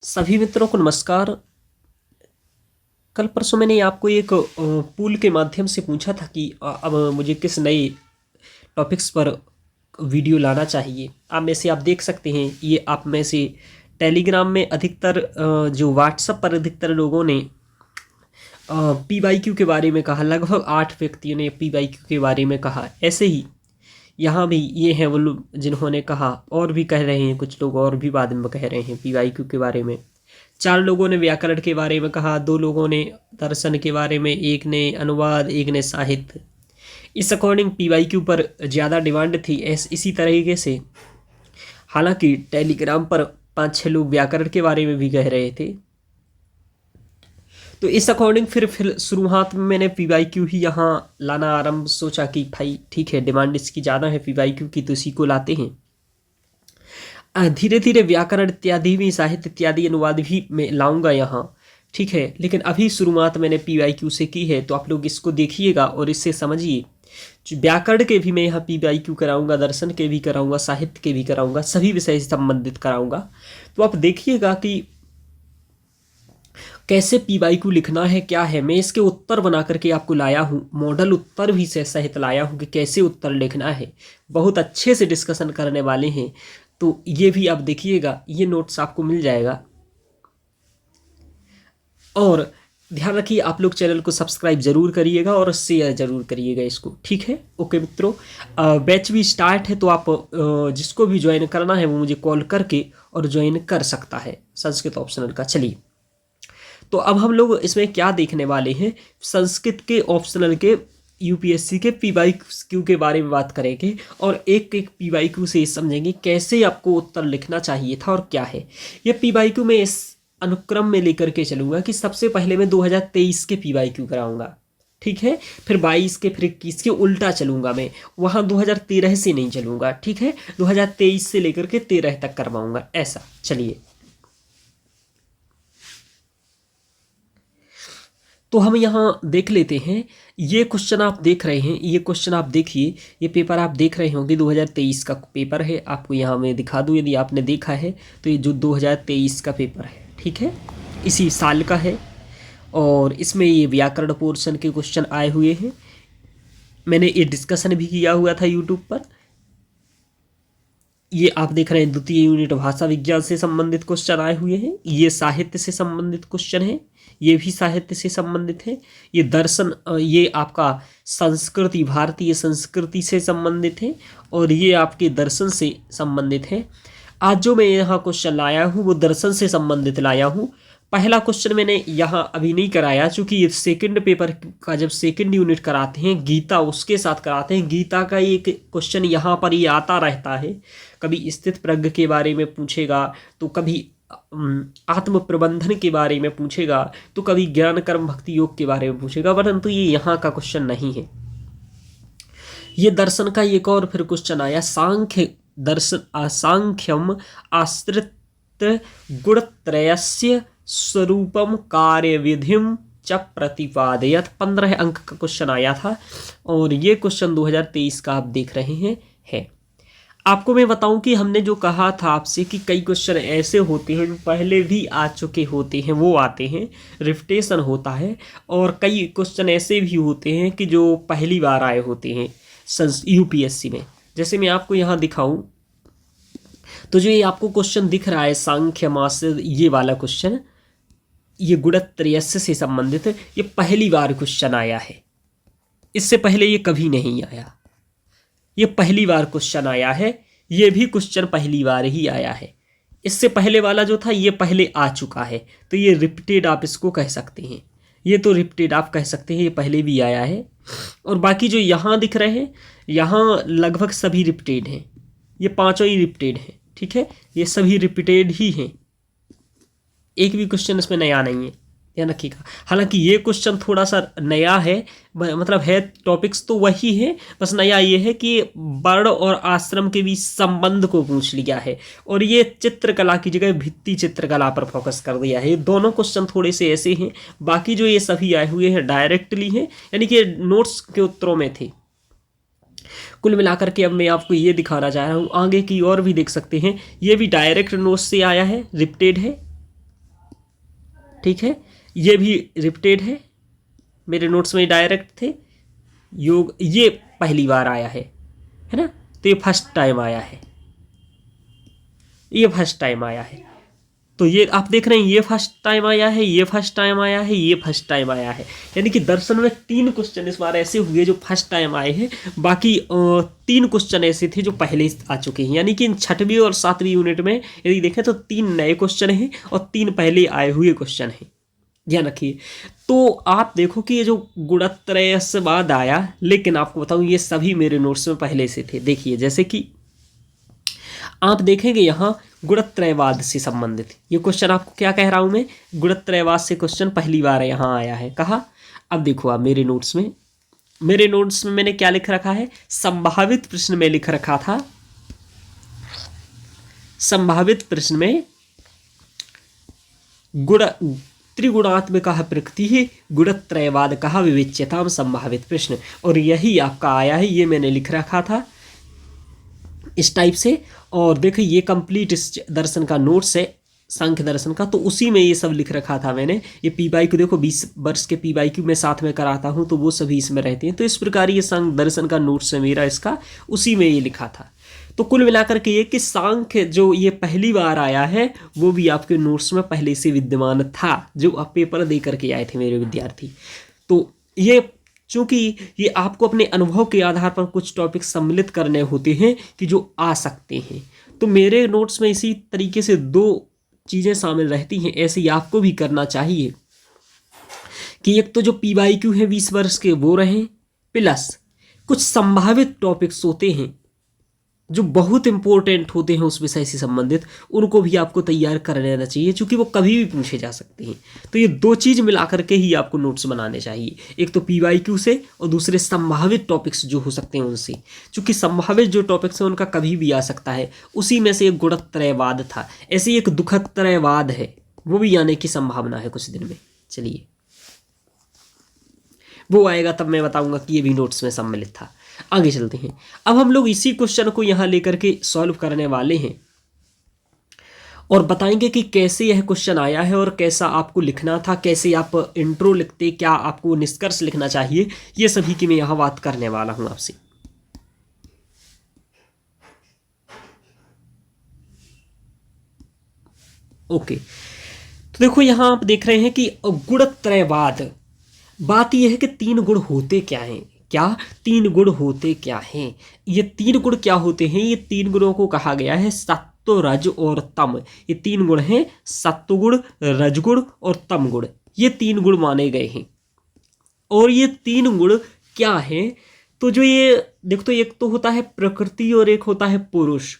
सभी मित्रों को नमस्कार। कल परसों मैंने आपको एक पूल के माध्यम से पूछा था कि अब मुझे किस नए टॉपिक्स पर वीडियो लाना चाहिए। आप देख सकते हैं, ये आप में से टेलीग्राम में अधिकतर जो व्हाट्सएप पर अधिकतर लोगों ने PYQ के बारे में कहा। लगभग 8 व्यक्तियों ने PYQ के बारे में कहा। ऐसे ही यहाँ भी ये हैं वो लोग जिन्होंने कहा, और भी कह रहे हैं कुछ लोग, और भी बाद में कह रहे हैं PYQ के बारे में। 4 लोगों ने व्याकरण के बारे में कहा, 2 लोगों ने दर्शन के बारे में, एक ने अनुवाद, एक ने साहित्य। इस अकॉर्डिंग PYQ पर ज़्यादा डिमांड थी। इसी तरीके से हालांकि टेलीग्राम पर 5-6 लोग व्याकरण के बारे में भी कह रहे थे। तो इस अकॉर्डिंग फिर शुरुआत में मैंने PYQ ही यहाँ लाना आरंभ सोचा कि भाई ठीक है, डिमांड इसकी ज़्यादा है PYQ की, तो इसी को लाते हैं। धीरे धीरे व्याकरण इत्यादि भी, साहित्य इत्यादि अनुवाद भी मैं लाऊंगा यहाँ, ठीक है। लेकिन अभी शुरुआत मैंने PYQ से की है, तो आप लोग इसको देखिएगा और इससे समझिए। व्याकरण के भी मैं यहाँ PYQ कराऊंगा, दर्शन के भी कराऊंगा, साहित्य के भी कराऊंगा, सभी विषय से संबंधित कराऊंगा। तो आप देखिएगा कि कैसे PYQ लिखना है, क्या है। मैं इसके उत्तर बना करके आपको लाया हूँ, मॉडल उत्तर भी से सहित लाया हूँ कि कैसे उत्तर लिखना है। बहुत अच्छे से डिस्कशन करने वाले हैं, तो ये भी आप देखिएगा, ये नोट्स आपको मिल जाएगा। और ध्यान रखिए, आप लोग चैनल को सब्सक्राइब जरूर करिएगा और शेयर जरूर करिएगा इसको, ठीक है। ओके मित्रों, बैच भी स्टार्ट है, तो आप जिसको भी ज्वाइन करना है वो मुझे कॉल करके और ज्वाइन कर सकता है, संस्कृत ऑप्शनल का। चलिए, तो अब हम लोग इसमें क्या देखने वाले हैं, संस्कृत के ऑप्शनल के UPSC के PYQ के बारे में बात करेंगे, और एक एक PYQ से समझेंगे कैसे आपको उत्तर लिखना चाहिए था और क्या है ये PYQ। में इस अनुक्रम में लेकर के चलूंगा कि सबसे पहले मैं 2023 के PYQ कराऊंगा, ठीक है। फिर 22 के, फिर 21 के, उल्टा चलूंगा मैं, वहाँ 2013 से नहीं चलूंगा, ठीक है। 2023 से लेकर के 13 तक करवाऊंगा, ऐसा। चलिए, तो हम यहाँ देख लेते हैं। ये क्वेश्चन आप देख रहे हैं, ये क्वेश्चन आप देखिए, ये पेपर आप देख रहे होंगे 2023 का पेपर है। आपको यहाँ मैं दिखा दूँ, यदि आपने देखा है तो ये जो 2023 का पेपर है, ठीक है, इसी साल का है। और इसमें ये व्याकरण पोर्शन के क्वेश्चन आए हुए हैं। मैंने ये डिस्कशन भी किया हुआ था यूट्यूब पर। ये आप देख रहे हैं, द्वितीय यूनिट भाषा विज्ञान से संबंधित क्वेश्चन आए हुए हैं। ये साहित्य से संबंधित क्वेश्चन है, ये भी साहित्य से संबंधित है। ये दर्शन, ये आपका संस्कृति, भारतीय संस्कृति से संबंधित है, और ये आपके दर्शन से संबंधित है। आज जो मैं यहाँ क्वेश्चन लाया हूँ वो दर्शन से संबंधित लाया हूँ। पहला क्वेश्चन मैंने यहाँ अभी नहीं कराया, चूंकि ये सेकंड पेपर का जब सेकंड यूनिट कराते हैं गीता, उसके साथ कराते हैं। गीता का एक क्वेश्चन यहाँ पर ये आता रहता है, कभी स्थित प्रज्ञ के बारे में पूछेगा, तो कभी आत्म प्रबंधन के बारे में पूछेगा, तो कभी ज्ञान कर्म भक्ति योग के बारे में पूछेगा, परंतु ये यहाँ का क्वेश्चन नहीं है। ये दर्शन का एक और फिर क्वेश्चन आया, सांख्य दर्शन सांख्यम आश्रित गुणत्रयस्य स्वरूपम कार्य विधिम च प्रतिपादयत। 15 अंक का क्वेश्चन आया था, और ये क्वेश्चन 2023 का आप देख रहे हैं है। आपको मैं बताऊं कि हमने जो कहा था आपसे कि कई क्वेश्चन ऐसे होते हैं जो पहले भी आ चुके होते हैं, वो आते हैं, रिपीटेशन होता है। और कई क्वेश्चन ऐसे भी होते हैं कि जो पहली बार आए होते हैं UPSC में। जैसे मैं आपको यहाँ दिखाऊं, तो जो ये आपको क्वेश्चन दिख रहा है सांख्य मास, ये वाला क्वेश्चन, ये गुणत्रयस्य से संबंधित है। ये पहली बार क्वेश्चन आया है, इससे पहले ये कभी नहीं आया। ये पहली बार क्वेश्चन आया है, ये भी क्वेश्चन पहली बार ही आया है। इससे पहले वाला जो था ये पहले आ चुका है, तो ये रिपीटेड आप इसको कह सकते हैं। ये तो रिपीटेड आप कह सकते हैं, ये पहले भी आया है। और बाकी जो यहाँ दिख रहे हैं, यहाँ लगभग सभी रिपीटेड हैं, ये पांचों ही रिपीटेड हैं, ठीक है। ये सभी रिपीटेड ही हैं, एक भी क्वेश्चन इसमें नया नहीं है, ध्यान रखिएगा। हालांकि ये क्वेश्चन थोड़ा सा नया है, मतलब है टॉपिक्स तो वही है, बस नया ये है कि वर्ण और आश्रम के बीच संबंध को पूछ लिया है, और ये चित्रकला की जगह भित्ति चित्रकला पर फोकस कर दिया है। ये दोनों क्वेश्चन थोड़े से ऐसे हैं, बाकी जो ये सभी आए हुए हैं डायरेक्टली हैं, यानी कि नोट्स के उत्तरों में थे। कुल मिलाकर के अब मैं आपको ये दिखाना चाह रहा हूँ, आगे की और भी देख सकते हैं, ये भी डायरेक्ट नोट्स से आया है, रिपीटेड है। ठीक है, ये भी रिपीटेड है, मेरे नोट्स में डायरेक्ट थे। योग ये पहली बार आया है ना, तो ये फर्स्ट टाइम आया है, ये फर्स्ट टाइम आया है। तो ये आप देख रहे हैं, ये फर्स्ट टाइम आया है, ये फर्स्ट टाइम आया है, ये फर्स्ट टाइम आया है। यानी कि दर्शन में 3 क्वेश्चन इस बार ऐसे हुए जो फर्स्ट टाइम आए हैं, बाकी 3 क्वेश्चन ऐसे थे जो पहले आ चुके हैं। यानी कि इन 6वीं और 7वीं यूनिट में यदि देखें तो 3 नए क्वेश्चन हैं और 3 पहले आए हुए क्वेश्चन हैं, ध्यान रखिए। तो आप देखो कि ये जो गुणत्रयस्वाद आया, लेकिन आपको बताऊं ये सभी मेरे नोट्स में पहले से थे। देखिए जैसे कि आप देखेंगे यहाँ गुणत्रयवाद से संबंधित ये क्वेश्चन, आपको क्या कह रहा हूं मैं, गुणत्रयवाद से क्वेश्चन पहली बार यहाँ आया है। कहा, अब देखो आप मेरे नोट्स में मैंने क्या लिख रखा है, संभावित प्रश्न में लिख रखा था, संभावित प्रश्न में गुण त्रिगुणात्मक प्रकृति है, गुणत्रयवाद कहा विवेच्यताम संभावित प्रश्न, और यही आपका आया है, ये मैंने लिख रखा था इस टाइप से। और देखिए ये कंप्लीट इस दर्शन का नोट्स है, सांख्य दर्शन का, तो उसी में ये सब लिख रखा था मैंने। ये पी.वाई.क्यू देखो 20 वर्ष के पी.वाई.क्यू मैं साथ में कराता हूँ, तो वो सभी इसमें रहते हैं। तो इस प्रकार ये सांख्य दर्शन का नोट्स है मेरा, इसका उसी में ये लिखा था। तो कुल मिलाकर के ये कि सांख्य जो ये पहली बार आया है वो भी आपके नोट्स में पहले से विद्यमान था, जो आप पेपर दे करके आए थे मेरे विद्यार्थी। तो ये चूँकि ये आपको अपने अनुभव के आधार पर कुछ टॉपिक सम्मिलित करने होते हैं कि जो आ सकते हैं, तो मेरे नोट्स में इसी तरीके से 2 चीज़ें शामिल रहती हैं। ऐसे ही आपको भी करना चाहिए कि एक तो जो पी.वाई.क्यू है 20 वर्ष के वो रहें, प्लस कुछ संभावित टॉपिक्स होते हैं जो बहुत इंपॉर्टेंट होते हैं उस विषय से संबंधित, उनको भी आपको तैयार कर लेना चाहिए, क्योंकि वो कभी भी पूछे जा सकते हैं। तो ये 2 चीज़ मिला करके ही आपको नोट्स बनाने चाहिए, एक तो पी.वाई.क्यू से और दूसरे संभावित टॉपिक्स जो हो सकते हैं उनसे, क्योंकि संभावित जो टॉपिक्स हैं उनका कभी भी आ सकता है। उसी में से एक गुणत्रयवाद था, ऐसे ही एक दुखत्रयवाद है, वो भी आने की संभावना है कुछ दिन में। चलिए वो आएगा तब मैं बताऊंगा कि ये भी नोट्स में सम्मिलित था। आगे चलते हैं, अब हम लोग इसी क्वेश्चन को यहां लेकर के सॉल्व करने वाले हैं और बताएंगे कि कैसे यह क्वेश्चन आया है और कैसा आपको लिखना था, कैसे आप इंट्रो लिखते, क्या आपको निष्कर्ष लिखना चाहिए, ये सभी की मैं यहां बात करने वाला हूं आपसे। ओके, तो देखो यहां आप देख रहे हैं कि गुणत्रयवाद, बात यह है कि 3 गुण होते क्या हैं, क्या 3 गुण होते क्या हैं। ये 3 गुण क्या होते हैं, ये 3 गुणों को कहा गया है सत्व, रज और तम। ये 3 गुण हैं, सत्वगुण, रजगुण और तम गुण, ये 3 गुण माने गए हैं। और ये 3 गुण क्या हैं, तो जो ये देखो, तो एक तो होता है प्रकृति और एक होता है पुरुष।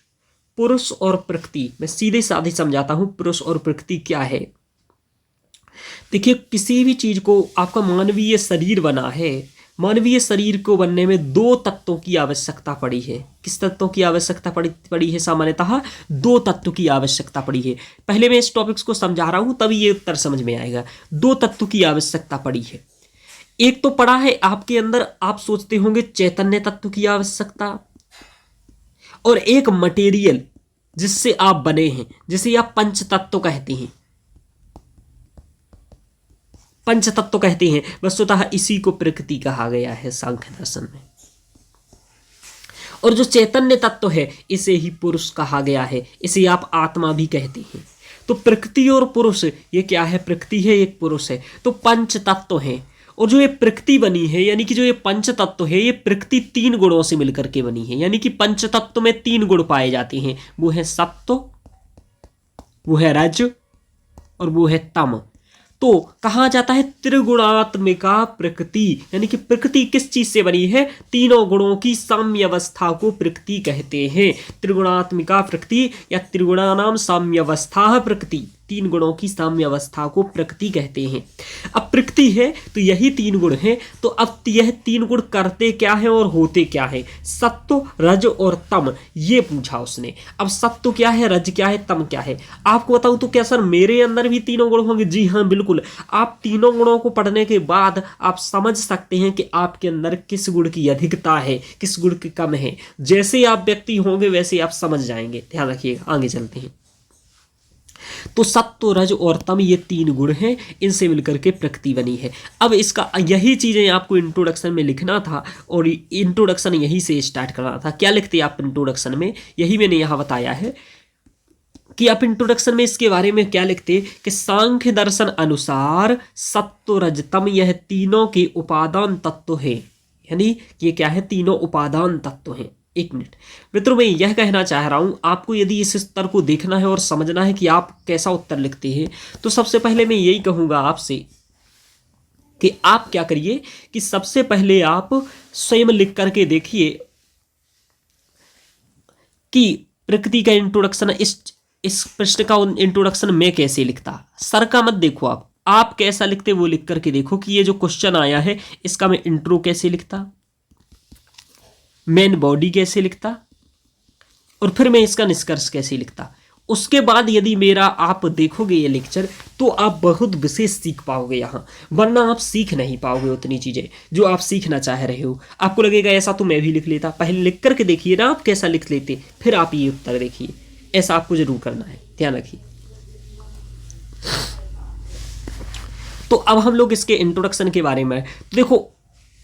पुरुष और प्रकृति मैं सीधे साधे समझाता हूं, पुरुष और प्रकृति क्या है। देखिए किसी भी चीज को, आपका मानवीय शरीर बना है, मानवीय शरीर को बनने में 2 तत्वों की आवश्यकता पड़ी है। किस तत्वों की आवश्यकता पड़ी है, सामान्यतः 2 तत्व की आवश्यकता पड़ी है। पहले मैं इस टॉपिक्स को समझा रहा हूं तभी ये उत्तर समझ में आएगा। 2 तत्व की आवश्यकता पड़ी है। एक तो पड़ा है आपके अंदर, आप सोचते होंगे चैतन्य तत्व की आवश्यकता, और एक मटेरियल जिससे आप बने हैं, जिसे आप पंच तत्व कहते हैं, पंच तत्व कहते हैं। वस्तुतः इसी को प्रकृति कहा गया है सांख्य दर्शन में। और जो चैतन्य तत्व है इसे ही पुरुष कहा गया है, इसे आप आत्मा भी कहते हैं। तो प्रकृति और पुरुष ये क्या है, प्रकृति है एक पुरुष है, तो पंच तत्व है। और जो ये प्रकृति बनी है, यानी कि जो ये पंच तत्व है, ये प्रकृति 3 गुणों से मिलकर के बनी है। यानी कि पंच तत्व में 3 गुण पाए जाते हैं, वो है सत्व, वो है रज और वो है तम। तो कहा जाता है त्रिगुणात्मिका प्रकृति, यानी कि प्रकृति किस चीज से बनी है, 3 गुणों की साम्यावस्था को प्रकृति कहते हैं। त्रिगुणात्मिका प्रकृति या त्रिगुणानाम साम्यावस्था प्रकृति, 3 गुणों की साम्यावस्था को प्रकृति कहते हैं। अब प्रकृति है तो यही 3 गुण हैं। तो अब यह 3 गुण करते क्या है और होते क्या है, सत्व, रज और तम, ये पूछा उसने। अब सत्व क्या है, रज क्या है, तम क्या है, आपको बताऊं तो क्या सर मेरे अंदर भी 3 गुण होंगे? जी हाँ बिल्कुल। आप 3 गुणों को पढ़ने के बाद आप समझ सकते हैं कि आपके अंदर किस गुण की अधिकता है, किस गुण की कम है। जैसे आप व्यक्ति होंगे वैसे आप समझ जाएंगे। ध्यान रखिएगा, आगे चलते हैं। तो सत्व रज और तम ये 3 गुण हैं, इनसे मिलकर के प्रकृति बनी है। अब इसका यही चीजें आपको इंट्रोडक्शन में लिखना था और इंट्रोडक्शन यही से स्टार्ट करना था। क्या लिखते आप इंट्रोडक्शन में, यही मैंने यहाँ बताया है कि आप इंट्रोडक्शन में इसके बारे में क्या लिखते कि सांख्य दर्शन अनुसार सत्व रज तम यह तीनों के उपादान तत्व है, यानी ये क्या है, तीनों उपादान तत्व हैं। एक मिनट मित्रों, मैं यह कहना चाह रहा हूं, आपको यदि इस उत्तर को देखना है और समझना है कि आप कैसा उत्तर लिखते हैं, तो सबसे पहले मैं यही कहूंगा आपसे कि आप क्या करिए कि सबसे पहले आप स्वयं लिख करके देखिए कि प्रकृति का इंट्रोडक्शन, इस प्रश्न का इंट्रोडक्शन मैं कैसे लिखता। सर का मत देखो, आप कैसा लिखते वो लिख करके देखो कि ये जो क्वेश्चन आया है इसका मैं इंट्रो कैसे लिखता, मेन बॉडी कैसे लिखता, और फिर मैं इसका निष्कर्ष कैसे लिखता। उसके बाद यदि मेरा आप देखोगे ये लेक्चर तो आप बहुत विशेष सीख पाओगे यहाँ, वरना आप सीख नहीं पाओगे उतनी चीज़ें जो आप सीखना चाह रहे हो। आपको लगेगा ऐसा तो मैं भी लिख लेता, पहले लिख करके देखिए ना आप कैसा लिख लेते, फिर आप ये उत्तर देखिए। ऐसा आपको जरूर करना है, ध्यान रखिए। तो अब हम लोग इसके इंट्रोडक्शन के बारे में देखो,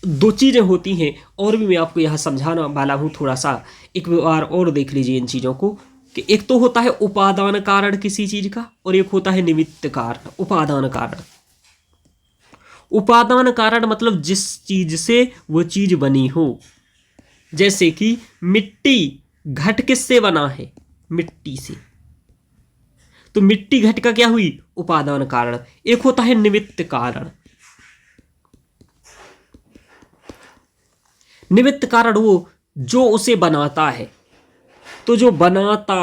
2 चीज़ें होती हैं और भी मैं आपको यहाँ समझाना वाला हूँ थोड़ा सा, एक बार और देख लीजिए इन चीज़ों को कि एक तो होता है उपादान कारण किसी चीज़ का और एक होता है निमित्त कारण। उपादान कारण, उपादान कारण मतलब जिस चीज़ से वो चीज़ बनी हो, जैसे कि मिट्टी, घट किससे बना है, मिट्टी से, तो मिट्टी घट का क्या हुई, उपादान कारण। एक होता है निमित्त कारण, निमित्त कारण वो जो उसे बनाता है, तो जो बनाता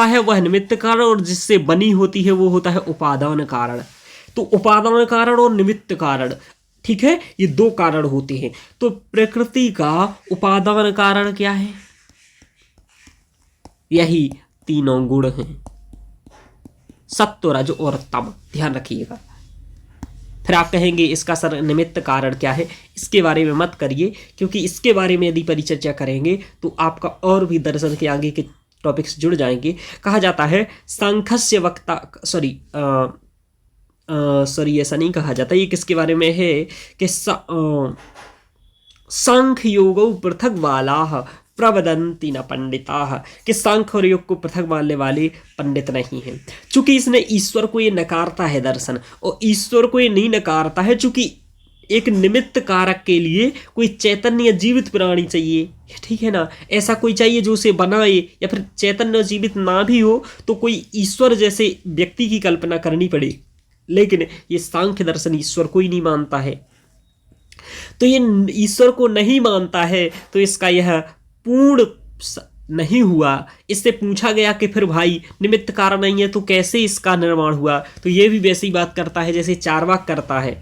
है वह निमित्त कारण, और जिससे बनी होती है वो होता है उपादान कारण। तो उपादान कारण और निमित्त कारण, ठीक है, ये 2 कारण होते हैं। तो प्रकृति का उपादान कारण क्या है, यही तीनों गुण हैं, सत्व रज और तम, ध्यान रखिएगा। फिर आप कहेंगे इसका सर निमित्त कारण क्या है, इसके बारे में मत करिए, क्योंकि इसके बारे में यदि परिचर्चा करेंगे तो आपका और भी दर्शन के आगे के टॉपिक्स जुड़ जाएंगे। कहा जाता है सांख्यस्य वक्ता, सॉरी ऐसा नहीं कहा जाता, ये किसके बारे में है कि सांख्य योगौ पृथक वाला प्रवदंती न पंडिता, कि सांख्य और योग को पृथक मानने वाले पंडित नहीं हैं। चूंकि इसने ईश्वर को ये नकारता है दर्शन, और ईश्वर को ये नहीं नकारता है चूंकि एक निमित्त कारक के लिए कोई चैतन्य जीवित प्राणी चाहिए, ठीक है ना, ऐसा कोई चाहिए जो उसे बनाए, या फिर चैतन्य जीवित ना भी हो तो कोई ईश्वर जैसे व्यक्ति की कल्पना करनी पड़े। लेकिन ये सांख्य दर्शन ईश्वर को ही नहीं मानता है, तो ये ईश्वर को नहीं मानता है, तो इसका यह पूर्ण नहीं हुआ। इससे पूछा गया कि फिर भाई निमित्त कारण नहीं है तो कैसे इसका निर्माण हुआ, तो ये भी वैसी बात करता है जैसे चार्वाक करता है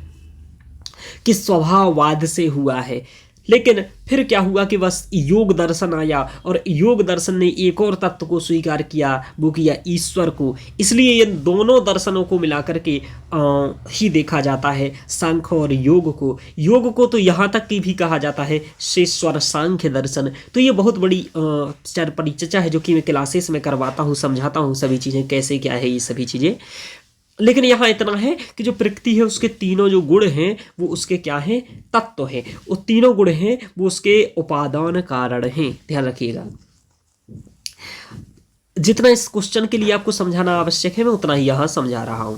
कि स्वभाववाद से हुआ है। लेकिन फिर क्या हुआ कि बस योग दर्शन आया, और योग दर्शन ने एक और तत्व को स्वीकार किया, वो किया ईश्वर को। इसलिए ये दोनों दर्शनों को मिलाकर के ही देखा जाता है, सांख्य और योग को। योग को तो यहाँ तक की भी कहा जाता है शेश्वर सांख्य दर्शन। तो ये बहुत बड़ी परिचर्चा है जो कि मैं क्लासेस में करवाता हूँ, समझाता हूँ सभी चीज़ें कैसे क्या है ये सभी चीज़ें। लेकिन यहाँ इतना है कि जो प्रकृति है उसके तीनों जो गुण हैं वो उसके क्या हैं, तत्व हैं। वो तीनों गुण हैं वो उसके उपादान कारण हैं, ध्यान रखिएगा। जितना इस क्वेश्चन के लिए आपको समझाना आवश्यक है मैं उतना ही यहाँ समझा रहा हूं।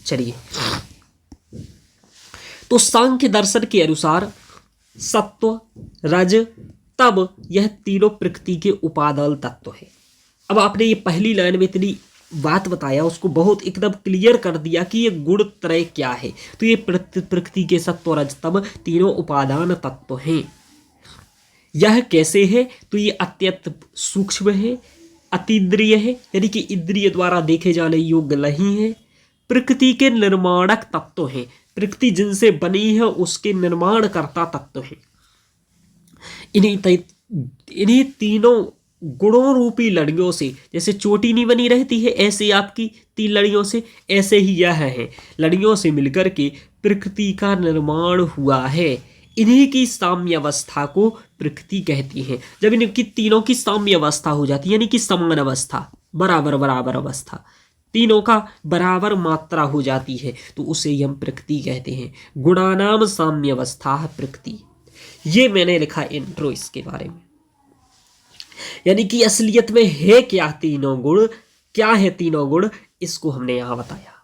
चलिए, तो सांख्य दर्शन के अनुसार सत्व रज तम यह तीनों प्रकृति के उपादान तत्व है। अब आपने ये पहली लाइन में इतनी बात बताया, उसको बहुत एकदम क्लियर कर दिया कि ये गुण त्रय क्या है। तो ये प्रकृति के सत्व रज तम तीनों उपादान तत्व हैं। यह कैसे है, तो ये अत्यंत सूक्ष्म है, अतीन्द्रिय है, यानी कि इंद्रिय द्वारा देखे जाने योग्य नहीं है। प्रकृति के निर्माणक तत्व हैं, प्रकृति जिनसे बनी है उसके निर्माण करता तत्व है। इन्हीं तीनों गुणों रूपी लड़ियों से, जैसे चोटी नहीं बनी रहती है ऐसे आपकी 3 लड़ियों से, ऐसे ही यह है लड़ियों से मिलकर के प्रकृति का निर्माण हुआ है। इन्हीं की साम्य अवस्था को प्रकृति कहती है। जब इनकी तीनों की साम्य अवस्था हो जाती है, यानी कि समान अवस्था, बराबर बराबर अवस्था, तीनों का बराबर मात्रा हो जाती है तो उसे ही हम प्रकृति कहते हैं। गुणानाम साम्य अवस्था प्रकृति। ये मैंने लिखा इंट्रो इसके बारे में, यानी कि असलियत में है क्या तीनों गुण, क्या है तीनों गुण, इसको हमने यहां बताया।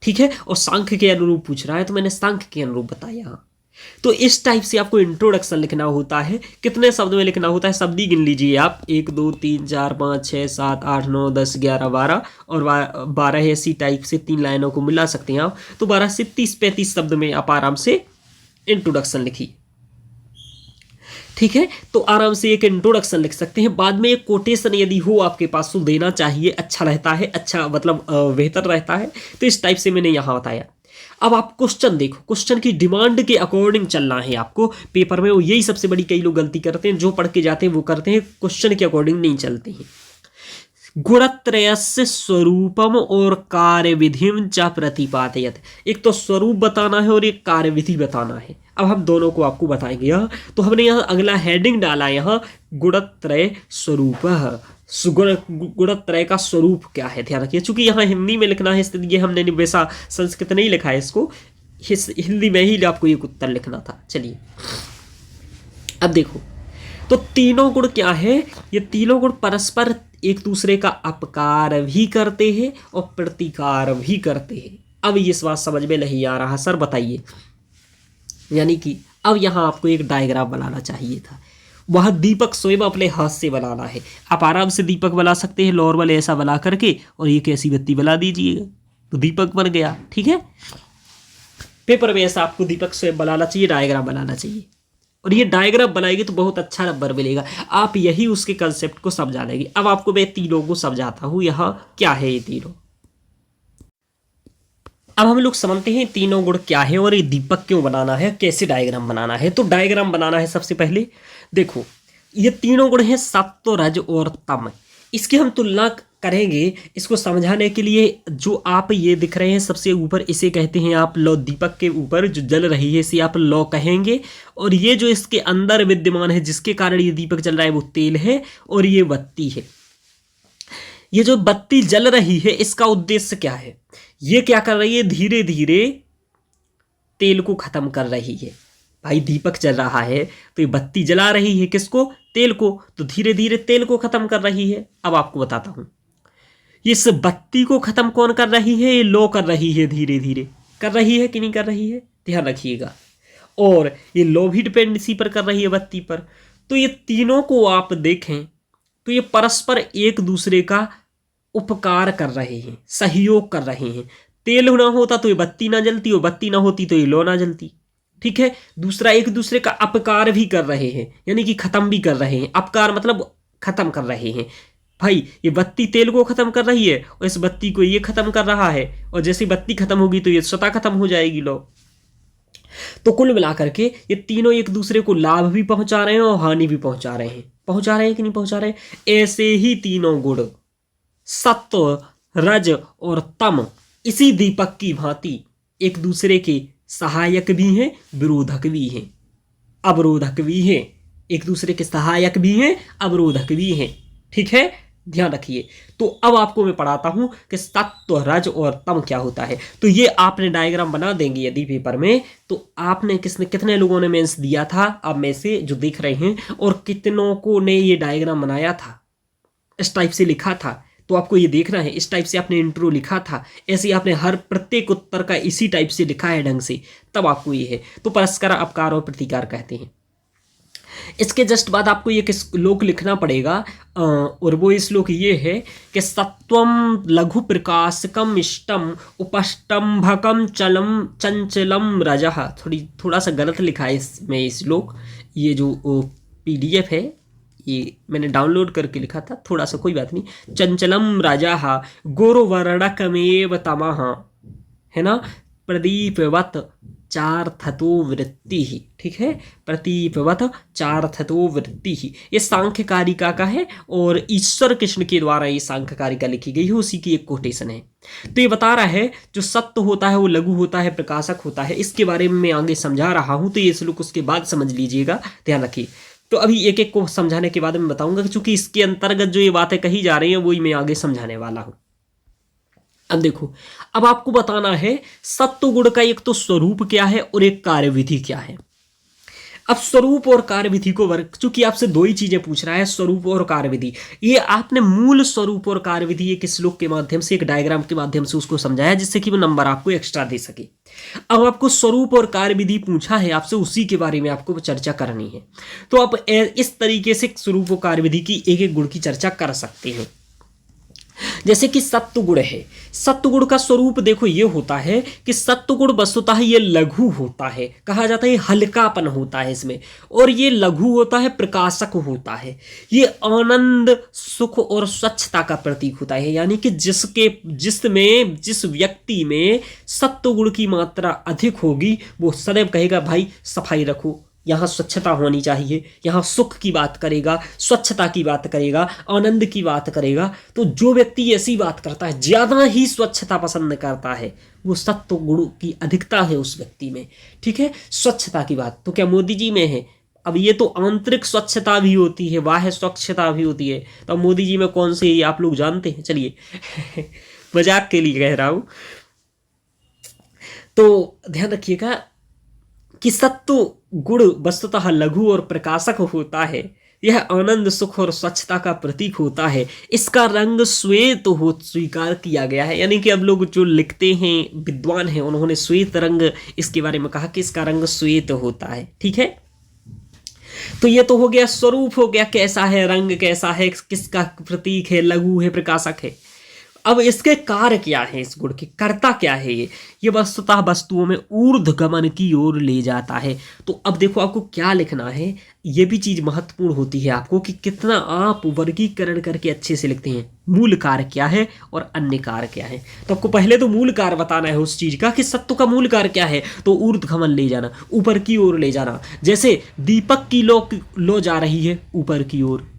ठीक है, और सांख्य के अनुरूप पूछ रहा है तो मैंने सांख्य के अनुरूप बताया। तो इस टाइप से आपको इंट्रोडक्शन लिखना होता है। कितने शब्द में लिखना होता है, शब्द ही गिन लीजिए आप, 1 2 3 4 5 6 7 8 9 10 11 12 और 12 ऐसी टाइप से 3 लाइनों को मिला सकते हैं आप। तो 12 से 30-35 शब्द में आप आराम से इंट्रोडक्शन लिखिए। ठीक है, तो आराम से एक इंट्रोडक्शन लिख सकते हैं। बाद में एक कोटेशन यदि हो आपके पास तो देना चाहिए, अच्छा रहता है, अच्छा मतलब बेहतर रहता है। तो इस टाइप से मैंने यहाँ बताया। अब आप क्वेश्चन देखो, क्वेश्चन की डिमांड के अकॉर्डिंग चलना है आपको पेपर में। वो यही सबसे बड़ी कई लोग गलती करते हैं, जो पढ़ के जाते हैं वो करते हैं, क्वेश्चन के अकॉर्डिंग नहीं चलते हैं। गुणत्रयस्य स्वरूपम और कार्यविधिम च प्रतिपादयत। एक तो स्वरूप बताना है और एक कार्यविधि बताना है। अब हम दोनों को आपको बताएंगे। यहाँ तो हमने यहाँ अगला हेडिंग डाला, यहाँ गुणत्रय स्वरूप। गुणत्रय का स्वरूप क्या है, ध्यान रखिए। चूंकि यहाँ हिंदी में लिखना है इसलिए हमने वैसा संस्कृत नहीं लिखा है इसको, हिंदी में ही आपको ये उत्तर लिखना था। चलिए अब देखो, तो तीनों गुण क्या है, ये तीनों गुण परस्पर एक दूसरे का अपकार भी करते हैं और प्रतिकार भी करते हैं। अब ये बात समझ में नहीं आ रहा सर, बताइए। यानी कि अब यहाँ आपको एक डायग्राम बनाना चाहिए था, वह दीपक स्वयं अपने हाथ से बनाना है। आप आराम से दीपक बना सकते हैं, नॉर्मल ऐसा बना करके, और ये कैसी बत्ती बना दीजिएगा तो दीपक बन गया। ठीक है, पेपर में ऐसा आपको दीपक स्वयं बनाना चाहिए, डायग्राम बनाना चाहिए, और ये डायग्राम बनाएंगे तो बहुत अच्छा नंबर मिलेगा। आप यही उसके कंसेप्ट को समझा लेंगे। अब आपको मैं तीनों को समझाता हूं, यहाँ क्या है ये तीनों। अब हम लोग समझते हैं तीनों गुण क्या है और ये दीपक क्यों बनाना है, कैसे डायग्राम बनाना है। तो डायग्राम बनाना है सबसे पहले। देखो, ये तीनों गुण हैं सत्व, रज और तम। इसकी हम तुलना करेंगे इसको समझाने के लिए। जो आप ये दिख रहे हैं सबसे ऊपर, इसे कहते हैं आप लौ। दीपक के ऊपर जो जल रही है इसे आप लौ कहेंगे, और ये जो इसके अंदर विद्यमान है जिसके कारण ये दीपक जल रहा है वो तेल है, और ये बत्ती है। ये जो बत्ती जल रही है इसका उद्देश्य क्या है, ये क्या कर रही है, धीरे धीरे तेल को खत्म कर रही है। भाई दीपक जल रहा है तो ये बत्ती जला रही है किसको, तेल को, तो धीरे धीरे तेल को खत्म कर रही है। अब आपको बताता हूं, इस बत्ती को खत्म कौन कर रही है, ये लो कर रही है, धीरे धीरे कर रही है कि नहीं कर रही है, ध्यान रखिएगा। और ये लो भी डिपेंड इसी पर कर रही है, बत्ती पर। तो ये तीनों को आप देखें तो ये परस्पर एक दूसरे का उपकार कर रहे हैं, सहयोग कर रहे हैं। तेल ना होता तो ये बत्ती ना जलती, और बत्ती ना होती तो ये लो ना जलती। ठीक है, दूसरा एक दूसरे का अपकार भी कर रहे हैं, यानी कि खत्म भी कर रहे हैं। अपकार मतलब खत्म कर रहे हैं। भाई ये बत्ती तेल को खत्म कर रही है और इस बत्ती को ये खत्म कर रहा है, और जैसे बत्ती खत्म होगी तो ये स्वतः खत्म हो जाएगी लो। तो कुल मिलाकर के ये तीनों एक दूसरे को लाभ भी पहुंचा रहे हैं और हानि भी पहुंचा रहे हैं। पहुंचा रहे हैं कि नहीं पहुंचा रहे। ऐसे ही तीनों गुण सत्व, रज और तम इसी दीपक की भांति एक दूसरे के सहायक भी हैं, विरोधक भी हैं, अवरोधक भी हैं। एक दूसरे के सहायक भी हैं, अवरोधक भी हैं। ठीक है, ध्यान रखिए। तो अब आपको मैं पढ़ाता हूं कि सत्व, रज और तम क्या होता है। तो ये आपने डायग्राम बना देंगे यदि पेपर में, तो आपने कितने लोगों ने मेंस दिया था आप में से जो देख रहे हैं, और कितनों को ने ये डायग्राम बनाया था, इस टाइप से लिखा था। तो आपको ये देखना है, इस टाइप से आपने इंट्रो लिखा था, ऐसे आपने हर प्रत्येक उत्तर का इसी टाइप से लिखा है ढंग से, तब आपको ये है। तो परस्पर अपकार और प्रतिकार कहते हैं। इसके जस्ट बाद आपको ये श्लोक लिखना पड़ेगा, और वो श्लोक ये है कि सत्वम लघु प्रकाशकम इष्टम उपष्टंभकम चलम चंचलम रजः। थोड़ा सा गलत लिखा है इसमें श्लोक, ये जो PDF है ये मैंने डाउनलोड करके लिखा था, थोड़ा सा कोई बात नहीं। चंचलम राजा गोरवर्णकमेव तमः, है ना, प्रदीपवत चार्थतो वृत्ति ही। ठीक है, प्रदीपवत चार्थतो वृत्ति ही, ये सांख्य कारिका का है, और ईश्वर कृष्ण के द्वारा ये सांख्य कारिका लिखी गई है, उसी की एक कोटेशन है। तो ये बता रहा है जो सत्य होता है वो लघु होता है, प्रकाशक होता है। इसके बारे में मैं आगे समझा रहा हूं, तो ये श्लोक उसके बाद समझ लीजिएगा, ध्यान रखिए। तो अभी एक एक को समझाने के बाद मैं बताऊंगा, क्योंकि इसके अंतर्गत जो ये बातें कही जा रही हैं वही मैं आगे समझाने वाला हूं। अब देखो, अब आपको बताना है सत्व गुण का एक तो स्वरूप क्या है और एक कार्यविधि क्या है। अब स्वरूप और कार्यविधि को वर्ग, चूंकि आपसे दो ही चीजें पूछ रहा है, स्वरूप और कार्यविधि, ये आपने मूल स्वरूप और कार्यविधि एक श्लोक के माध्यम से, एक डायग्राम के माध्यम से उसको समझाया, जिससे कि वो नंबर आपको एक्स्ट्रा दे सके। अब आपको स्वरूप और कार्यविधि पूछा है आपसे, उसी के बारे में आपको चर्चा करनी है। तो आप इस तरीके से स्वरूप और कार्यविधि की एक एक गुण की चर्चा कर सकते हैं। जैसे कि सत्व गुण है, सत्व गुण का स्वरूप देखो ये होता है कि सत्व गुण वस्तुतः ये लघु होता है, कहा जाता है हल्कापन होता है इसमें, और ये लघु होता है, प्रकाशक होता है, ये आनंद, सुख और स्वच्छता का प्रतीक होता है। यानी कि जिस व्यक्ति में सत्व गुण की मात्रा अधिक होगी वो सदैव कहेगा भाई सफाई रखो, यहाँ स्वच्छता होनी चाहिए, यहाँ सुख की बात करेगा, स्वच्छता की बात करेगा, आनंद की बात करेगा। तो जो व्यक्ति ऐसी बात करता है, ज्यादा ही स्वच्छता पसंद करता है, वो सत्व गुण की अधिकता है उस व्यक्ति में। ठीक है, स्वच्छता की बात तो क्या मोदी जी में है? अब ये तो आंतरिक स्वच्छता भी होती है, बाह्य स्वच्छता भी होती है। तो मोदी जी में कौन से आप लोग जानते हैं? चलिए मजाक के लिए कह रहा हूं। तो ध्यान रखिएगा कि सत्व गुण वस्तुतः लघु और प्रकाशक होता है, यह आनंद, सुख और स्वच्छता का प्रतीक होता है। इसका रंग श्वेत हो स्वीकार किया गया है, यानी कि अब लोग जो लिखते हैं, विद्वान हैं, उन्होंने श्वेत रंग इसके बारे में कहा कि इसका रंग श्वेत होता है। ठीक है, तो ये तो हो गया स्वरूप, हो गया कैसा है, रंग कैसा है, किसका प्रतीक है, लघु है, प्रकाशक है। अब इसके कार्य क्या है, इस गुण के कर्ता क्या है? ये वस्तुतः वस्तुओं में ऊर्ध्वगमन की ओर ले जाता है। तो अब देखो आपको क्या लिखना है, ये भी चीज महत्वपूर्ण होती है आपको कि कितना आप वर्गीकरण करके अच्छे से लिखते हैं। मूल कार्य क्या है और अन्य कार्य क्या है। तो आपको पहले तो मूल कार्य बताना है उस चीज का कि सत्व का मूल कार्य क्या है। तो ऊर्ध्वगमन ले जाना, ऊपर की ओर ले जाना। जैसे दीपक की लो जा रही है ऊपर की ओर,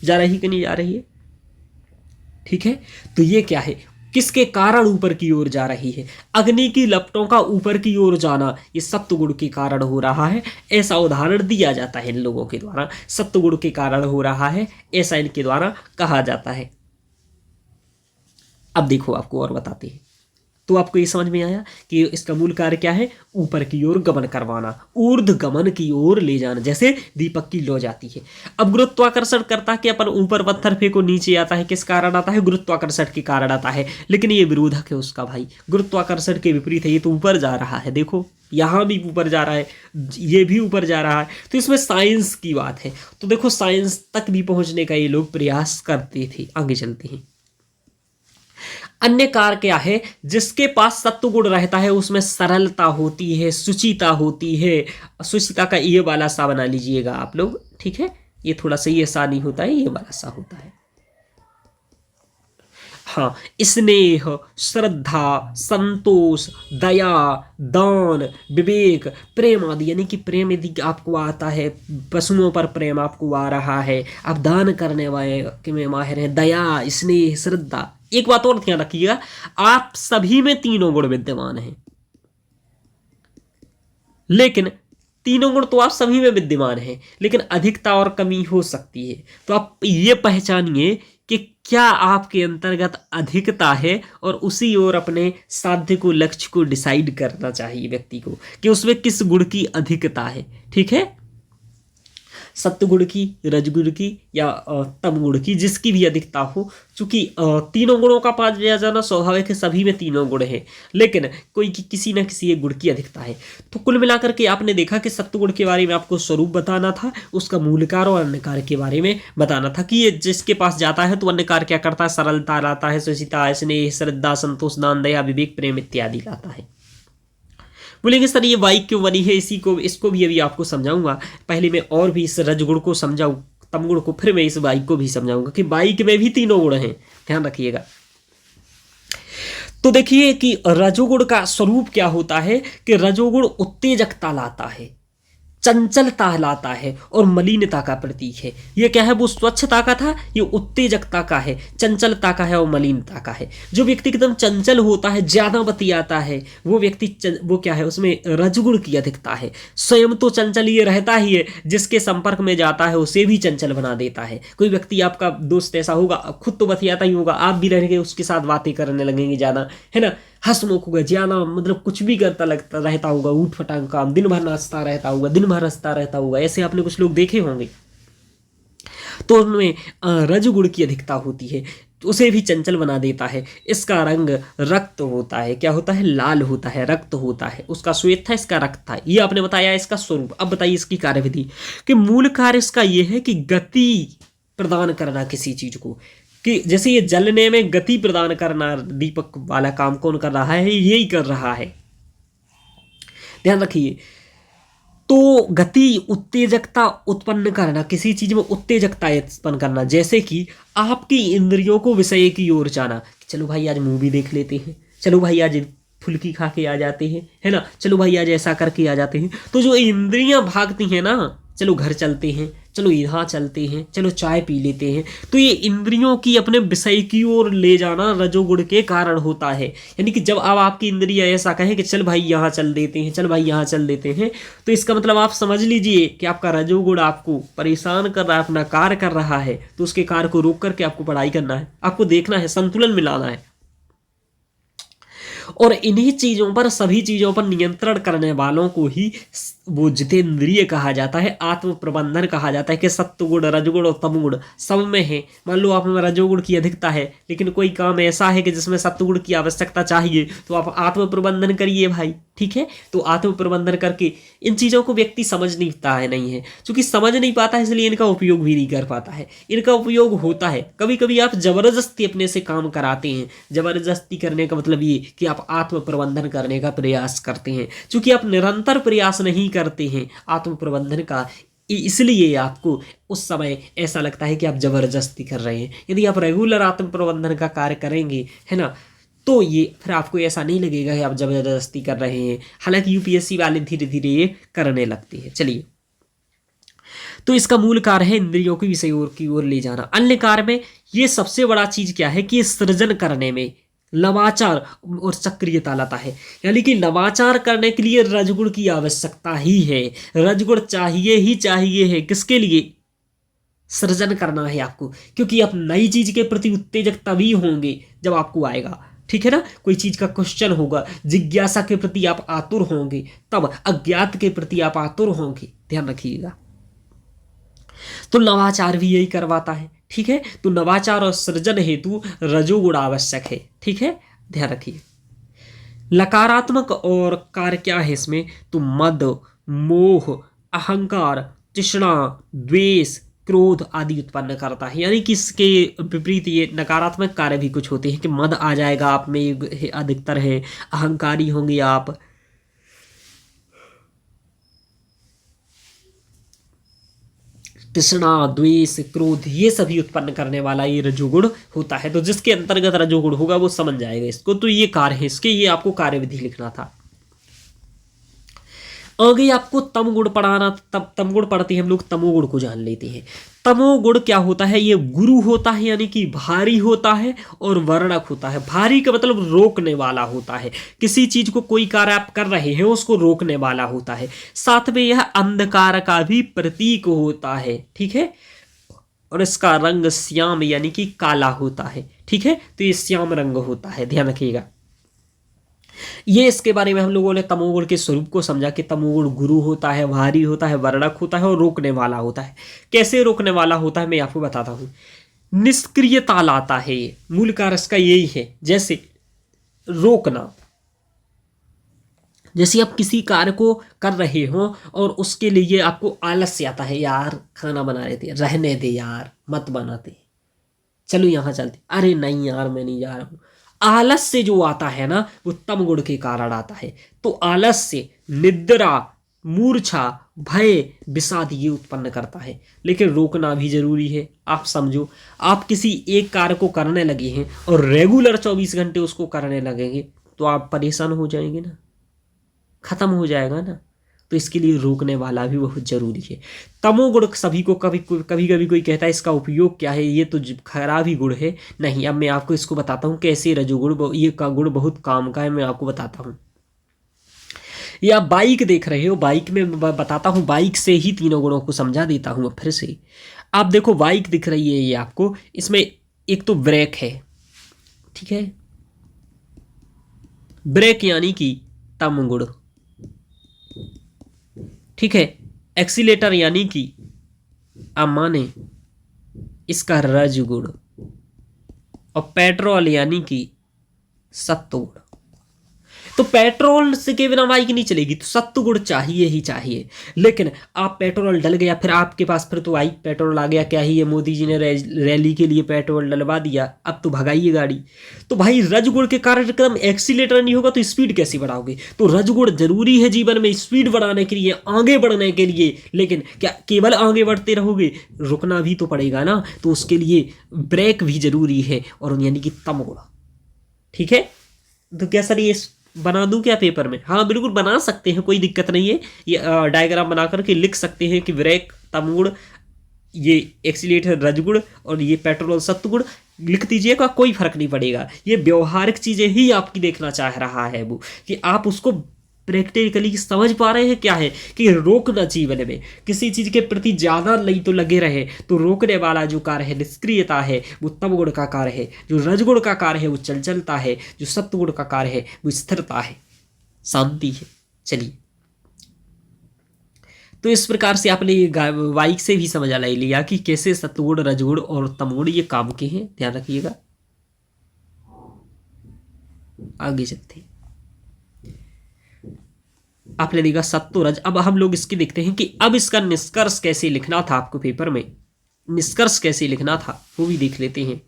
जा रही कि नहीं जा रही है? ठीक है, तो ये क्या है, किसके कारण ऊपर की ओर जा रही है? अग्नि की लपटों का ऊपर की ओर जाना, ये सत्वगुण के कारण हो रहा है। ऐसा उदाहरण दिया जाता है इन लोगों के द्वारा, सत्वगुण के कारण हो रहा है, ऐसा इनके द्वारा कहा जाता है। अब देखो आपको और बताते हैं। तो आपको ये समझ में आया कि इसका मूल कार्य क्या है? ऊपर की ओर गमन करवाना, ऊर्ध्वगमन की ओर ले जाना, जैसे दीपक की लो जाती है। अब गुरुत्वाकर्षण करता है कि अपन ऊपर पत्थर फेंको नीचे आता है, किस कारण आता है? गुरुत्वाकर्षण के कारण आता है। लेकिन ये विरोधक है उसका भाई, गुरुत्वाकर्षण के विपरीत है, ये तो ऊपर जा रहा है। देखो यहाँ भी ऊपर जा रहा है, ये भी ऊपर जा रहा है। तो इसमें साइंस की बात है। तो देखो साइंस तक भी पहुंचने का ये लोग प्रयास करते थे। आगे चलते हैं। अन्य कार्य क्या है? जिसके पास सत्व गुण रहता है उसमें सरलता होती है, शुचिता होती है। शुचिता का ये वाला सा बना लीजिएगा आप लोग। ठीक है, ये थोड़ा सा ये सा नहीं होता है, ये वाला सा होता है। हाँ, स्नेह, श्रद्धा, संतोष, दया, दान, विवेक, प्रेम आदि। यानी कि प्रेम यदि आपको आता है, पशुओं पर प्रेम आपको आ रहा है, आप दान करने वाले में माहिर हैं, दया, स्नेह, श्रद्धा। एक बात और ध्यान रखिएगा, आप सभी में तीनों गुण विद्यमान हैं, लेकिन तीनों गुण तो आप सभी में विद्यमान हैं, लेकिन अधिकता और कमी हो सकती है। तो आप ये पहचानिए कि क्या आपके अंतर्गत अधिकता है, और उसी ओर अपने साध्य को, लक्ष्य को डिसाइड करना चाहिए व्यक्ति को कि उसमें किस गुण की अधिकता है। ठीक है, सत्वगुण की, रजगुण की या तमगुण की, जिसकी भी अधिकता हो। चूंकि तीनों गुणों का पास दिया जाना स्वाभाविक है, सभी में तीनों गुण हैं, लेकिन कोई किसी न किसी एक गुण की अधिकता है। तो कुल मिलाकर के आपने देखा कि सत्वगुण के बारे में आपको स्वरूप बताना था, उसका मूल कार्य और अन्य कार्य के बारे में बताना था कि ये जिसके पास जाता है तो अन्य कार्य क्या करता है? सरलता लाता है, सुचिता, स्नेह, श्रद्धा, संतोष, दान, दया, विवेक, प्रेम इत्यादि लाता है। बोलेंगे सर ये वाई क्यों बनी है? इसको भी अभी आपको समझाऊंगा। पहले मैं और भी इस रजगुण को समझाऊं, तमगुण को, फिर मैं इस वाई को भी समझाऊंगा कि वाई में भी तीनों गुण हैं। ध्यान रखिएगा। तो देखिए कि रजोगुण का स्वरूप क्या होता है कि रजोगुण उत्तेजकता लाता है, चंचलता लाता है और मलिनता का प्रतीक है। ये क्या है, वो स्वच्छता का था, ये उत्तेजकता का है, चंचलता का है और मलिनता का है। जो व्यक्ति एकदम चंचल होता है, ज्यादा बतियाता है, वो व्यक्ति वो क्या है, उसमें रजगुण की अधिकता है। स्वयं तो चंचल ये रहता ही है, जिसके संपर्क में जाता है उसे भी चंचल बना देता है। कोई व्यक्ति आपका दोस्त ऐसा होगा, खुद तो बतियाता ही होगा, आप भी रहेंगे उसके साथ बातें करने लगेंगे ज्यादा, है ना, हंसमुख होगा ज्यादा, मतलब कुछ भी करता लगता रहता होगा, ऊट फटांग काम, दिन भर नाचता रहता होगा, दिन भर हंसता रहता होगा। ऐसे आपने कुछ लोग देखे होंगे। तो उनमें रजगुण की अधिकता होती है, तो उसे भी चंचल बना देता है। इसका रंग रक्त होता है, क्या होता है, लाल होता है, रक्त होता है। उसका श्वेत था, इसका रक्त था। ये आपने बताया इसका स्वरूप। अब बताइए इसकी कार्यविधि। कि मूल कार्य इसका ये है कि गति प्रदान करना किसी चीज को, कि जैसे ये जलने में गति प्रदान करना, दीपक वाला काम कौन कर रहा है, यही कर रहा है, ध्यान रखिए। तो गति, उत्तेजकता उत्पन्न करना, किसी चीज में उत्तेजकता उत्पन्न करना। जैसे कि आपकी इंद्रियों को विषय की ओर जाना, चलो भाई आज मूवी देख लेते हैं, चलो भाई आज फुल्की खा के आ जाते हैं, है ना, चलो भाई आज ऐसा करके आ जाते हैं। तो जो इंद्रियां भागती हैं ना, चलो घर चलते हैं, चलो यहाँ चलते हैं, चलो चाय पी लेते हैं, तो ये इंद्रियों की अपने विषय की ओर ले जाना रजोगुण के कारण होता है। यानी कि जब अब आपकी इंद्रियां ऐसा कहें कि चल भाई यहाँ चल देते हैं, चल भाई यहाँ चल देते हैं, तो इसका मतलब आप समझ लीजिए कि आपका रजोगुण आपको परेशान कर रहा है, अपना कार्य कर रहा है। तो उसके कार्य को रोक करके आपको पढ़ाई करना है, आपको देखना है, संतुलन मिलाना है। और इन्हीं चीजों पर, सभी चीजों पर नियंत्रण करने वालों को ही वो जितेंद्रिय कहा जाता है, आत्म प्रबंधन कहा जाता है। कि सत्वगुण, रजगुण और तमगुण सब में है। मान लो आप में रजोगुण की अधिकता है, लेकिन कोई काम ऐसा है कि जिसमें सत्वगुण की आवश्यकता चाहिए, तो आप आत्म प्रबंधन करिए भाई, ठीक है। तो आत्म प्रबंधन करके इन चीजों को व्यक्ति समझ नहीं पाता है, नहीं है, क्योंकि समझ नहीं पाता है, इसलिए इनका उपयोग भी नहीं कर पाता है। इनका उपयोग होता है, कभी कभी आप जबरदस्ती अपने से काम कराते हैं। जबरदस्ती करने का मतलब ये कि आप आत्म प्रबंधन करने का प्रयास करते हैं। क्योंकि आप निरंतर प्रयास नहीं करते हैं आत्म प्रबंधन का, इसलिए आपको उस समय ऐसा लगता है कि आप जबरदस्ती कर रहे हैं। यदि आप रेगुलर आत्म प्रबंधन का कार्य करेंगे, है ना, तो ये फिर आपको ऐसा नहीं लगेगा कि आप जबरदस्ती कर रहे हैं। हालांकि यूपीएससी वाले धीरे धीरे ये करने लगते हैं। चलिए, तो इसका मूल कार्य है इंद्रियों की विषय की ओर ले जाना। अन्य कार्य में ये सबसे बड़ा चीज क्या है कि सृजन करने में नवाचार और सक्रियता लाता है। यानी कि नवाचार करने के लिए रजगुण की आवश्यकता ही है। रजगुण चाहिए ही चाहिए है, किसके लिए, सृजन करना है आपको। क्योंकि आप नई चीज के प्रति उत्तेजक तभी होंगे जब आपको आएगा, ठीक है ना। कोई चीज का क्वेश्चन होगा, जिज्ञासा के प्रति आप आतुर होंगे, तब अज्ञात के प्रति आप आतुर होंगे, ध्यान रखिएगा। तो नवाचार भी यही करवाता है, ठीक है। तो नवाचार और सृजन हेतु रजोगुण आवश्यक है, ठीक है, ध्यान रखिए। नकारात्मक और कार्य क्या है इसमें, तो मद, मोह, अहंकार, तृष्णा, द्वेष, क्रोध आदि उत्पन्न करता है। यानी कि इसके विपरीत ये नकारात्मक कार्य भी कुछ होते हैं कि मद आ जाएगा आप में, अधिकतर है, अहंकारी होंगे आप, तृष्णा, द्वेष, क्रोध, ये सभी उत्पन्न करने वाला ये रजोगुण होता है। तो जिसके अंतर्गत रजोगुण होगा वो समझ जाएगा इसको। तो ये कार्य है इसके, ये आपको कार्यविधि लिखना था। आगे आपको तमगुण पढ़ाना, तब तमगुण पढ़ते हैं हम लोग, तमोगुण को जान लेते हैं। तमोगुण क्या होता है, ये गुरु होता है, यानी कि भारी होता है, और वर्णक होता है। भारी का मतलब रोकने वाला होता है, किसी चीज को, कोई कार्य आप कर रहे हैं उसको रोकने वाला होता है। साथ में यह अंधकार का भी प्रतीक होता है, ठीक है। और इसका रंग श्याम यानी कि काला होता है, ठीक है। तो ये श्याम रंग होता है, ध्यान रखिएगा। ये इसके बारे में हम लोगों ने तमोगुण के स्वरूप को समझा कि तमोगुण गुरु होता है, भारी होता है, वर्णक होता है और रोकने वाला होता है। कैसे रोकने वाला होता है मैं आपको बताता हूं। निष्क्रियता लाता है ये, मूल कार्य इसका यही है। जैसे रोकना, जैसे आप किसी कार्य को कर रहे हो और उसके लिए आपको आलस्य आता है, यार खाना बना रहे थे, रहने दे यार, मत बनाते, चलो यहां चलते, अरे नहीं यार मैं नहीं जा रहा हूं। आलस्य जो आता है ना, वो तमगुण के कारण आता है। तो आलस्य, निद्रा, मूर्छा, भय, विषाद ये उत्पन्न करता है। लेकिन रोकना भी जरूरी है। आप समझो, आप किसी एक कार्य को करने लगे हैं और रेगुलर 24 घंटे उसको करने लगेंगे, तो आप परेशान हो जाएंगे ना, खत्म हो जाएगा ना। तो इसके लिए रोकने वाला भी बहुत जरूरी है। तमोगुण सभी को कभी कभी कोई कहता है इसका उपयोग क्या है, ये तो खराब ही गुण है। नहीं, अब मैं आपको इसको बताता हूँ कैसे रजोगुण ये का गुण बहुत काम का है, मैं आपको बताता हूँ। ये आप बाइक देख रहे हो, बाइक में बताता हूँ, बाइक से ही तीनों गुणों को समझा देता हूँ फिर से। आप देखो बाइक दिख रही है ये आपको, इसमें एक तो ब्रेक है, ठीक है, ब्रेक यानी कि तम गुण, ठीक है। एक्सीलेटर यानी कि आप माने इसका रज गुण, और पेट्रोल यानी कि सत्व गुण। तो पेट्रोल से के बिना बाइक नहीं चलेगी, तो सत्व गुण चाहिए ही चाहिए। लेकिन आप पेट्रोल डल गया, फिर आपके पास फिर तो आई पेट्रोल आ गया, क्या ही है, मोदी जी ने रैली के लिए पेट्रोल डलवा दिया, अब तो भगाइए गाड़ी। तो भाई रजगुण के कारण एकदम एक्सीलेटर नहीं होगा तो स्पीड कैसे बढ़ाओगे? तो रजगुण जरूरी है जीवन में स्पीड बढ़ाने के लिए, आगे बढ़ने के लिए। लेकिन क्या केवल आगे बढ़ते रहोगे? रुकना भी तो पड़ेगा ना, तो उसके लिए ब्रेक भी जरूरी है, और यानी कि तम गुण, ठीक है। तो क्या सर ये बना दूं क्या पेपर में? हाँ बिल्कुल बना सकते हैं, कोई दिक्कत नहीं है। ये डायग्राम बना करके लिख सकते हैं कि ब्रेक तमगुण, ये एक्सीलेटर रजगुण, और ये पेट्रोल सत्वगुण लिख दीजिएगा, कोई फर्क नहीं पड़ेगा। ये व्यवहारिक चीजें ही आपकी देखना चाह रहा है वो, कि आप उसको प्रैक्टिकली समझ पा रहे हैं क्या है कि रोकना जीवन में किसी चीज के प्रति ज्यादा नहीं तो लगे रहे, तो रोकने वाला जो कार्य है निष्क्रियता है, वो तमगुण का कार्य है। जो रजगुण का कार्य है वो चंचलता है, जो सत्वगुण का कार्य है वो स्थिरता है, शांति है। चलिए, तो इस प्रकार से आपने ये बाइक से भी समझ ले लिया कि कैसे सत्वगुण रजगुण और तमगुण ये काम के हैं, ध्यान रखिएगा। आगे चलते हैं, आपने देखा सत्व रज। अब हम लोग इसकी देखते हैं कि अब इसका निष्कर्ष कैसे लिखना था, आपको पेपर में निष्कर्ष कैसे लिखना था वो भी देख लेते हैं।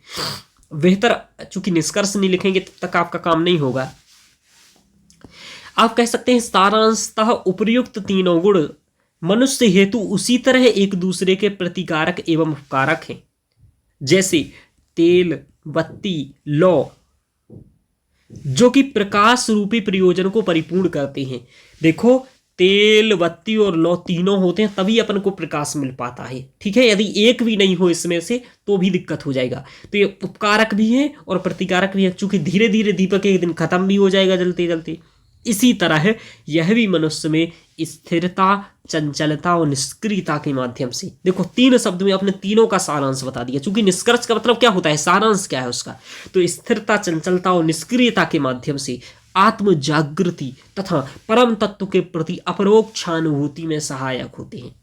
बेहतर, चूंकि निष्कर्ष नहीं लिखेंगे तब तक आपका काम नहीं होगा। आप कह सकते हैं सारांशतः उपर्युक्त तीनों गुण मनुष्य हेतु उसी तरह एक दूसरे के प्रतिकारक एवं उपकारक हैं, जैसे तेल, बत्ती, लौ, जो कि प्रकाश रूपी प्रयोजन को परिपूर्ण करते हैं। देखो, तेल, बत्ती और लौ तीनों होते हैं तभी अपन को प्रकाश मिल पाता है, ठीक है। यदि एक भी नहीं हो इसमें से तो भी दिक्कत हो जाएगा। तो ये उपकारक भी है और प्रतिकारक भी है, चूंकि धीरे धीरे दीपक एक दिन खत्म भी हो जाएगा जलते जलते। इसी तरह यह भी मनुष्य में स्थिरता, चंचलता और निष्क्रियता के माध्यम से, देखो तीन शब्द में अपने तीनों का सारांश बता दिया। क्योंकि निष्कर्ष का मतलब क्या होता है, सारांश क्या है उसका, तो स्थिरता, चंचलता और निष्क्रियता के माध्यम से आत्म जागृति तथा परम तत्व के प्रति अपरोक्षानुभूति में सहायक होते हैं।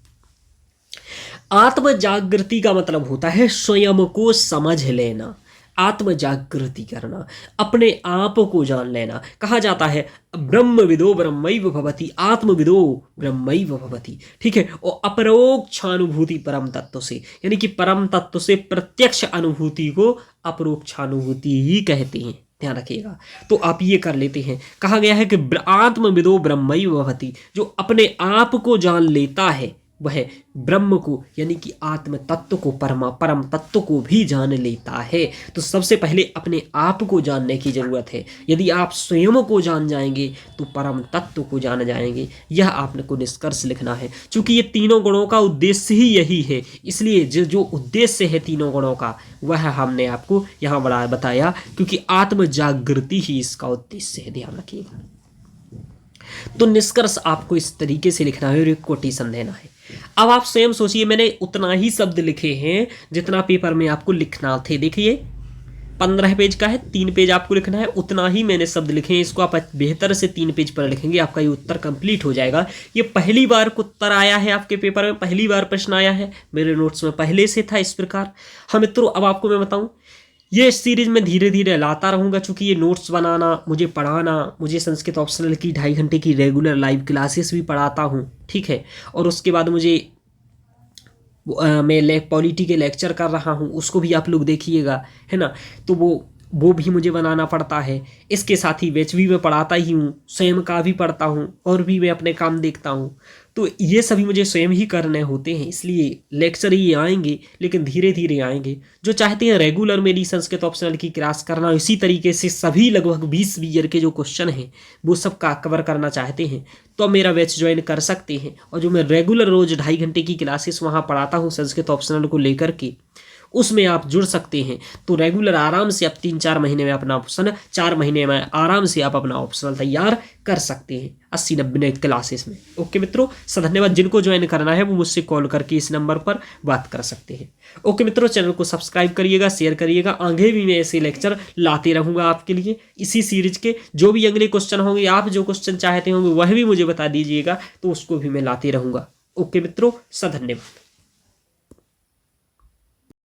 आत्म जागृति का मतलब होता है स्वयं को समझ लेना, आत्म जागृति करना, अपने आप को जान लेना। कहा जाता है ब्रह्मविदो ब्रह्मैव भवति, आत्मविदो ब्रह्मैव भवति, ठीक है। और अपरोक्षानुभूति परम तत्व से, यानी कि परम तत्व से प्रत्यक्ष अनुभूति को अपरोक्षानुभूति ही कहते हैं, ध्यान रखिएगा। तो आप ये कर लेते हैं, कहा गया है कि आत्मविदो ब्रह्मैव भवति, जो अपने आप को जान लेता है वह ब्रह्म को यानी कि आत्म तत्व को, परम तत्व को भी जान लेता है। तो सबसे पहले अपने आप को जानने की जरूरत है। यदि आप स्वयं को जान जाएंगे तो परम तत्व को जान जाएंगे। यह आपको निष्कर्ष लिखना है। चूंकि ये तीनों गुणों का उद्देश्य ही यही है, इसलिए जो उद्देश्य है तीनों गुणों का वह हमने आपको यहाँ बड़ा बताया, क्योंकि आत्म जागृति ही इसका उद्देश्य है, ध्यान रखिएगा। तो निष्कर्ष आपको इस तरीके से लिखना है और एक कोटेशन देना है। अब आप स्वयं सोचिए, मैंने उतना ही शब्द लिखे हैं जितना पेपर में आपको लिखना थे। देखिए 15 पेज का है, 3 पेज आपको लिखना है, उतना ही मैंने शब्द लिखे हैं। इसको आप बेहतर से 3 पेज पर लिखेंगे, आपका ये उत्तर कंप्लीट हो जाएगा। ये पहली बार को उत्तर आया है आपके पेपर में, पहली बार प्रश्न आया है, मेरे नोट्स में पहले से था इस प्रकार। हाँ मित्रों, अब आपको मैं बताऊं, ये सीरीज में धीरे धीरे लाता रहूँगा, चूँकि ये नोट्स बनाना, मुझे पढ़ाना, मुझे संस्कृत ऑप्शनल की 2.5 घंटे की रेगुलर लाइव क्लासेस भी पढ़ाता हूँ, ठीक है। और उसके बाद मुझे मैं पॉलिटी के लेक्चर कर रहा हूँ, उसको भी आप लोग देखिएगा, है ना। तो वो भी मुझे बनाना पड़ता है। इसके साथ ही बैच भी मैं पढ़ाता ही हूँ, स्वयं का भी पढ़ता हूँ और भी मैं अपने काम देखता हूँ। तो ये सभी मुझे स्वयं ही करने होते हैं, इसलिए लेक्चर ये आएंगे लेकिन धीरे धीरे आएंगे। जो चाहते हैं रेगुलर मेरी संस्कृत ऑप्शनल की क्लास करना, इसी तरीके से सभी लगभग 20 ईयर के जो क्वेश्चन हैं वो सब का कवर करना चाहते हैं तो मेरा बैच ज्वाइन कर सकते हैं। और जो मैं रेगुलर रोज 2.5 घंटे की क्लासेस वहाँ पढ़ाता हूँ संस्कृत ऑप्शनल को लेकर के, उसमें आप जुड़ सकते हैं। तो रेगुलर आराम से आप 3-4 महीने में अपना ऑप्शन, 4 महीने में आराम से आप अपना ऑप्शनल तैयार कर सकते हैं 80-90 क्लासेस में। ओके मित्रों, धन्यवाद। जिनको ज्वाइन करना है वो मुझसे कॉल करके इस नंबर पर बात कर सकते हैं। ओके मित्रों, चैनल को सब्सक्राइब करिएगा, शेयर करिएगा। आगे भी मैं ऐसे लेक्चर लाते रहूँगा आपके लिए इसी सीरीज के। जो भी अगले क्वेश्चन होंगे, आप जो क्वेश्चन चाहते होंगे वह भी मुझे बता दीजिएगा, तो उसको भी मैं लाते रहूँगा। ओके मित्रों, धन्यवाद।